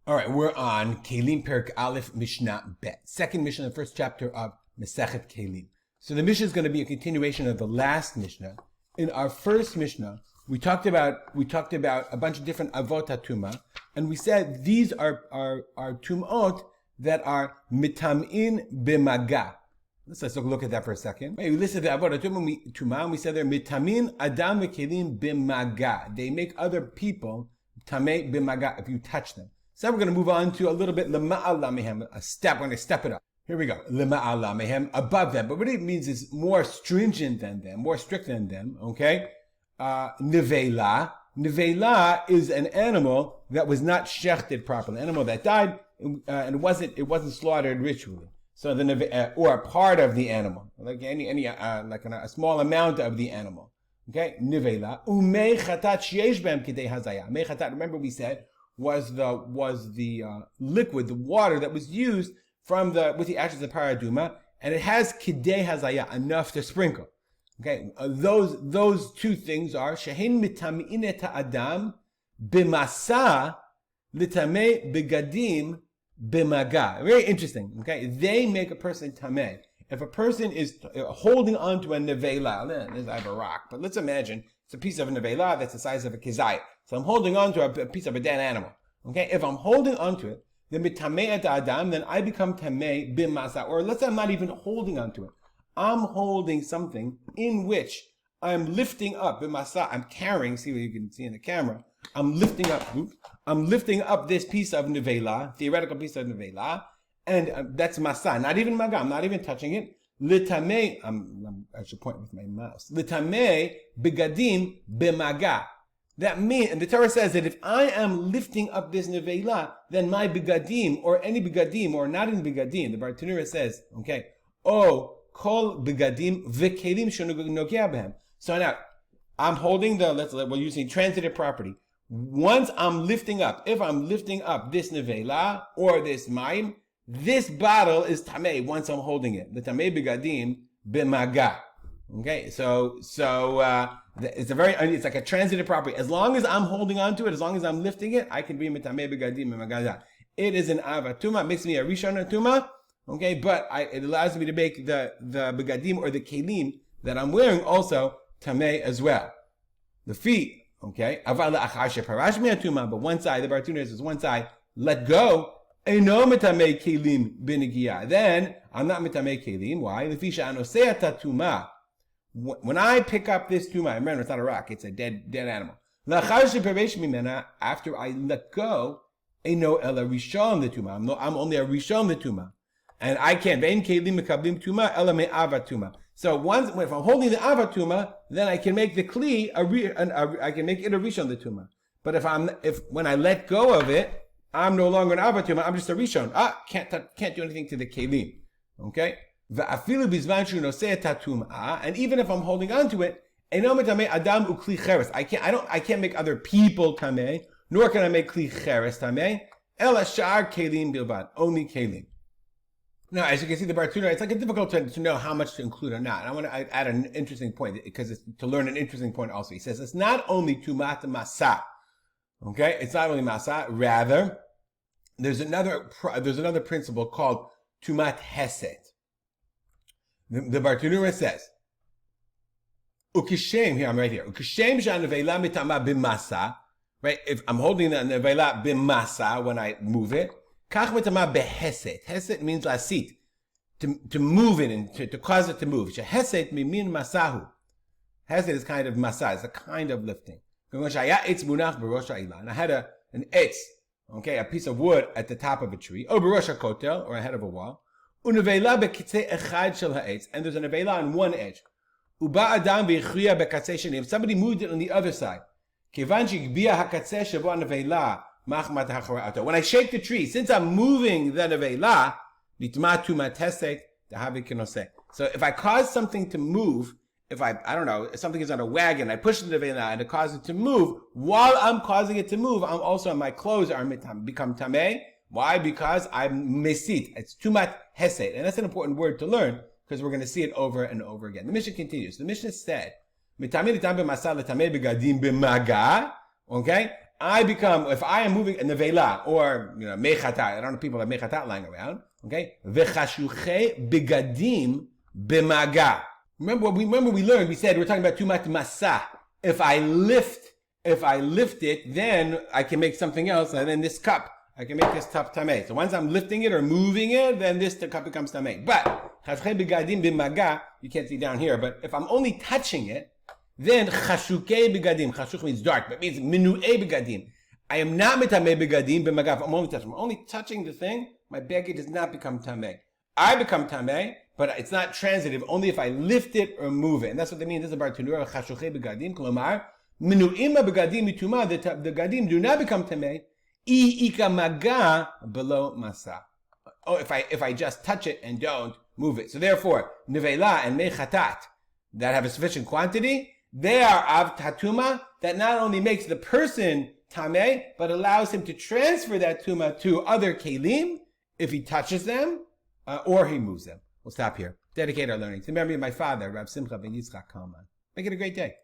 All right, we're on Keilim Perek Aleph Mishnah Bet, second Mishnah in the first chapter of Masechet Keilim. So the Mishnah is going to be a continuation of the last Mishnah. In our first Mishnah, we talked about a bunch of different avot tumah, and we said these are tumot that are mitam'in b'maga. Let's look at that for a second. We listed the avot tumah, and we said they're mitamin adam v'kelim b'maga. They make other people tamei b'maga if you touch them. So we're going to move on to a little bit lema'al lamehem, a step. We're going to step it up. Here we go. Lema'al lamehem, above them. But what it means is more stringent than them, more strict than them. Okay. Nevela. Nevela is an animal that was not shechted properly. An animal that died and it wasn't slaughtered ritually. So or a part of the animal, like a small amount of the animal. Okay. Nevela. Umei chatat sheyesh b'hem kidei hazaya. Mei chatat. Remember we said was the liquid, the water that was used with the ashes of paraduma, and it has kidei hazaya, enough to sprinkle. Okay, those two things are shehin mitami'in et adam b'masa litamei begadim b'maga. Very interesting. Okay, they make a person tameh. If a person is holding on to a nevela, I have a rock, but let's imagine it's a piece of a nevela that's the size of a kizayit. So I'm holding on to a piece of a dead animal. Okay, if I'm holding on to it, then mitamei et adam, then I become tamei b'masa. Or let's say I'm not even holding on to it. I'm holding something in which I'm lifting up b'masa. I'm carrying. See what you can see in the camera. I'm lifting up this piece of nevela, theoretical piece of nevela. And that's masa, not even maga, I'm not even touching it. Litamei, I should point with my mouse. Litamei begadim b'maga. That means, and the Torah says that if I am lifting up this nevela, then my begadim, or any begadim, or not in begadim, the Bartanura says, okay, kol begadim v'kelim shenogia b'hem. So now, I'm holding we're using transitive property. Once I'm lifting up, if I'm lifting up this nevela, or this mayim, this bottle is tamei once I'm holding it. The tamei begadim b'maga. Okay, so it's like a transitive property. As long as I'm holding on to it, as long as I'm lifting it, I can be tamei begadim b'maga. It is an avatuma, makes me a rishon tumah. Okay, but it allows me to make the begadim or the kelim that I'm wearing also tamei as well. The feet, okay, but one side, the Bartanura says one side, let go. Then I'm not mitamei kelim. Why? When I pick up this tumah, remember it's not a rock; it's a dead animal. After I let go, I'm only a rishon the tumah, and I can't. So if I'm holding the avatuma, then I can make the kli I can make it a rishon the tumah. But when I let go of it, I'm no longer an avatuma, I'm just a rishon. Can't do anything to the kelim. Okay? And even if I'm holding on to it, I can't make other people tameh, nor can I make kli cheres tameh, ela shar kelim bilbad, only kelim. Now, as you can see, the Bartanura, it's like a difficult to know how much to include or not. And I want to add an interesting point, because it's to learn an interesting point also. He says it's not only tumat masa. Okay, it's not only masa. Rather, there's another principle called tumat hesed. The Bartanura says, ukishem. Here I'm right here. Ukishem shanevela mitama b'masa. Right, if I'm holding the nevela b'masa when I move it, kach mitama behesed. Hesed means lasit, to move it and to cause it to move. Hesed mimin masahu. Hesed is kind of masa. It's a kind of lifting. And I had an etz, okay, a piece of wood at the top of a tree, or b'rosh hakotel, or ahead of a wall. Unevela bekitzei echad shel ha'etz, and there's a nevela on one edge. Uba adam v'yichriya bekatzei sheni. If somebody moved it on the other side, kivan shigbiya hakatzei shebo nevela machmat hachora'ato. When I shake the tree, since I'm moving the nevela, nitma tumat hesed dahavi kinoseh. So if I cause something to move, if something is on a wagon, I push the nevela and it causes it to move. While I'm causing it to move, my clothes become tameh. Why? Because I'm mesit. It's tumat hesed. And that's an important word to learn, because we're going to see it over and over again. The Mishnah continues. The Mishnah said, okay? if I am moving in the vela or mechatat, I don't know people have mechatat lying around. Okay, v'chashuche begadim b'maga. Remember we learned. We said we're talking about tumat masa. If I lift it, then I can make something else, and then this cup I can make this cup tameh. So once I'm lifting it or moving it, then the cup becomes tameh. But chashuche begadim b'maga, you can't see down here. But if I'm only touching it, then chashuke begadim. Chashuch means dark, but it means minu'e begadim. I am not mitameh begadim b'magav. I'm only touching the thing. My beged does not become tameh. I become tameh, but it's not transitive. Only if I lift it or move it, and that's what they mean. This is about tenura chashuche begadim. Klomar minu'ima begadim mituma. The gadim do not become tameh. Ika maga below masa. Oh, if I just touch it and don't move it. So therefore, nevela and mechatat that have a sufficient quantity, they are av tatuma that not only makes the person tameh, but allows him to transfer that tuma to other kelim if he touches them or he moves them. We'll stop here. Dedicate our learning to the memory of my father, Rav Simcha ben Yitzchak Kalman. Make it a great day.